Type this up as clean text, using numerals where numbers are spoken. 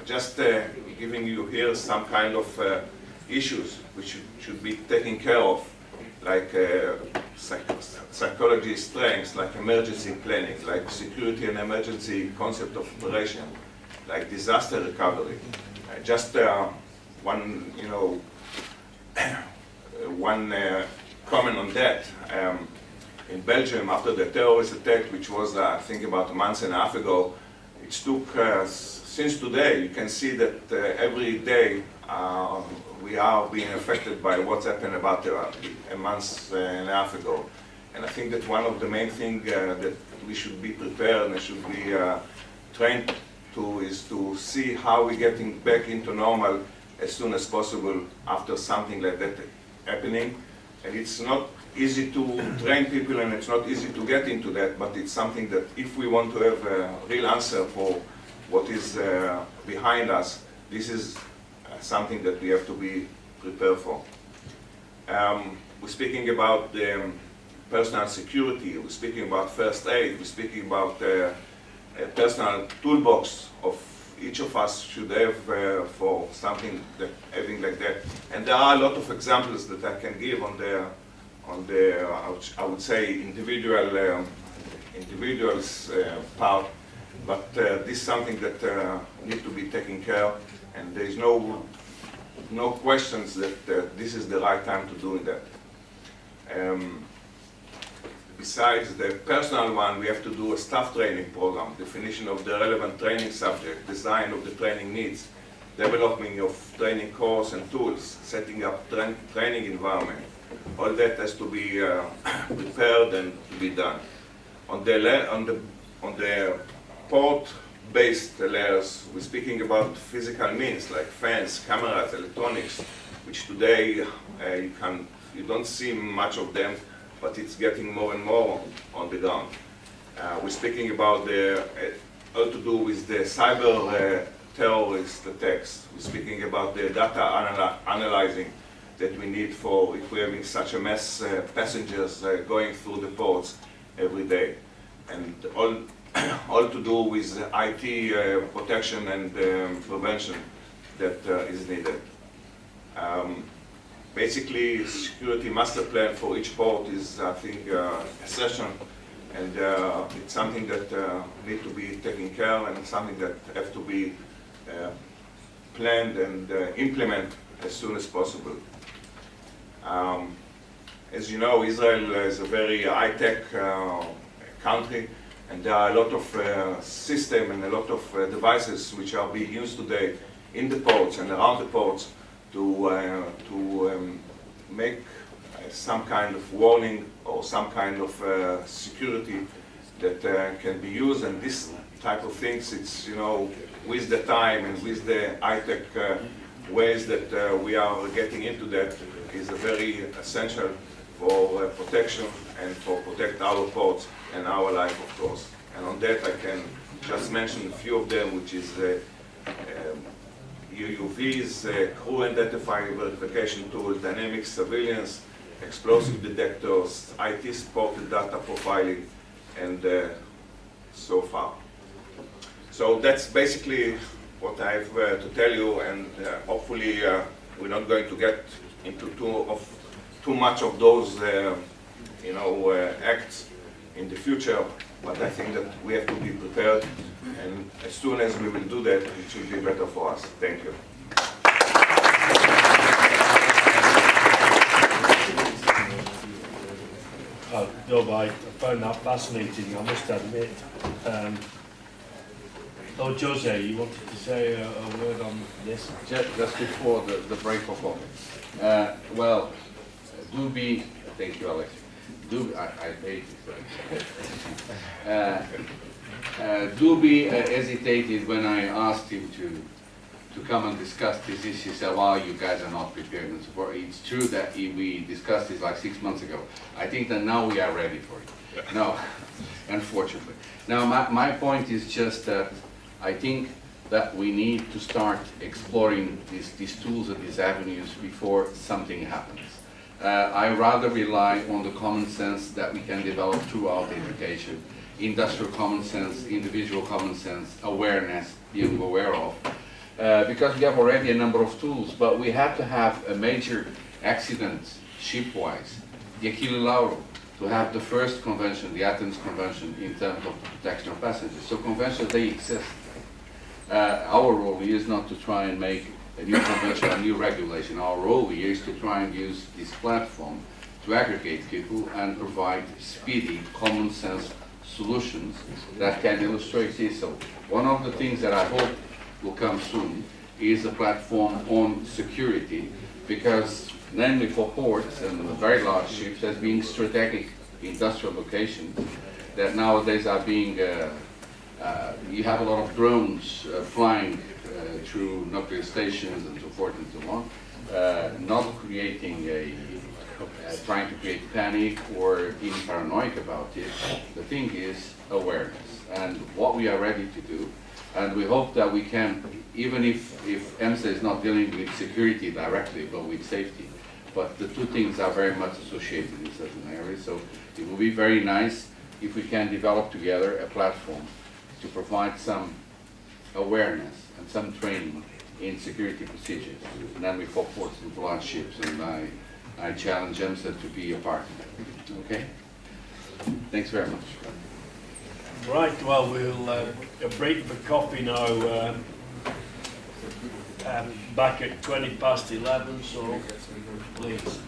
just giving you here some kind of issues which should be taken care of, like psychology strengths, like emergency planning, like security and emergency concept of operation, like disaster recovery. Just one, one comment on that. In Belgium, after the terrorist attack, which was, I think, about a month and a half ago, it took, since today, you can see that every day we are being affected by what's happened about a month and a half ago. And I think that one of the main things that we should be prepared and should be trained to is to see how we're getting back into normal as soon as possible after something like that happening. And it's not easy to train people, and it's not easy to get into that, but it's something that if we want to have a real answer for what is behind us, this is something that we have to be prepared for. We're speaking about personal security, we're speaking about first aid, we're speaking about a personal toolbox of each of us should have for something having like that. And there are a lot of examples that I can give on the I would say individuals part, but this is something that needs to be taken care of, and there is no questions that this is the right time to do that. Besides the personal one, we have to do a staff training program, definition of the relevant training subject, design of the training needs, development of training course and tools, setting up training environment. All that has to be prepared and to be done. On the port-based layers, we're speaking about physical means like fans, cameras, electronics, which today you don't see much of them, but it's getting more and more on the ground. We're speaking about all to do with the cyber terrorist attacks. We're speaking about the data analyzing that we need for if we're having such a mass passengers going through the ports every day. And all to do with IT protection and prevention that is needed. Basically, security master plan for each port is, I think, essential, and it's something that needs to be taken care of, and something that has to be planned and implemented as soon as possible. As you know, Israel is a very high-tech country, and there are a lot of systems and a lot of devices which are being used today in the ports and around the ports to make some kind of warning or some kind of security that can be used. And this type of things, it's, with the time and with the high-tech ways that we are getting into that, is very essential for protection and for protect our ports and our life, of course. And on that I can just mention a few of them, which is UUVs, crew identifying verification tools, dynamic surveillance, explosive detectors, IT supported data profiling, and so far. So that's basically what I have to tell you, and hopefully we're not going to get into too much of those acts in the future, but I think that we have to be prepared, and as soon as we will do that, it should be better for us. Thank you. Dov, I found that fascinating, I must admit. Jose, you wanted to say a word on this? Just before the break for coffee. Well, do be, thank you, Alex. I hate it. Do be hesitated when I asked him to come and discuss this issue. He said, well, you guys are not prepared and so forth. It's true that we discussed this like 6 months ago. I think that now we are ready for it. No, unfortunately. Now, my point is just that I think that we need to start exploring these tools and these avenues before something happens. I rather rely on the common sense that we can develop throughout education, industrial common sense, individual common sense, awareness, being aware of. because we have already a number of tools, but we have to have a major accident ship-wise, the Achille Lauro, to have the first convention, the Athens Convention, in terms of the protection of passengers. So conventions, they exist. Our role here is not to try and make a new convention, a new regulation. Our role here is to try and use this platform to aggregate people and provide speedy, common sense solutions that can illustrate this. So one of the things that I hope will come soon is a platform on security, because namely for ports and very large ships as being strategic industrial locations that nowadays are being, you have a lot of drones flying through nuclear stations and so forth and so on, not creating trying to create panic or being paranoid about it. The thing is awareness and what we are ready to do. And we hope that we can, even if EMSA is not dealing with security directly, but with safety. But the two things are very much associated in certain areas. So it will be very nice if we can develop together a platform to provide some awareness and some training in security procedures, namely for ports and for large ships. And I challenge EMSA to be a partner. Okay? Thanks very much. Right, well, we'll break for coffee now, back at 11:20, so please.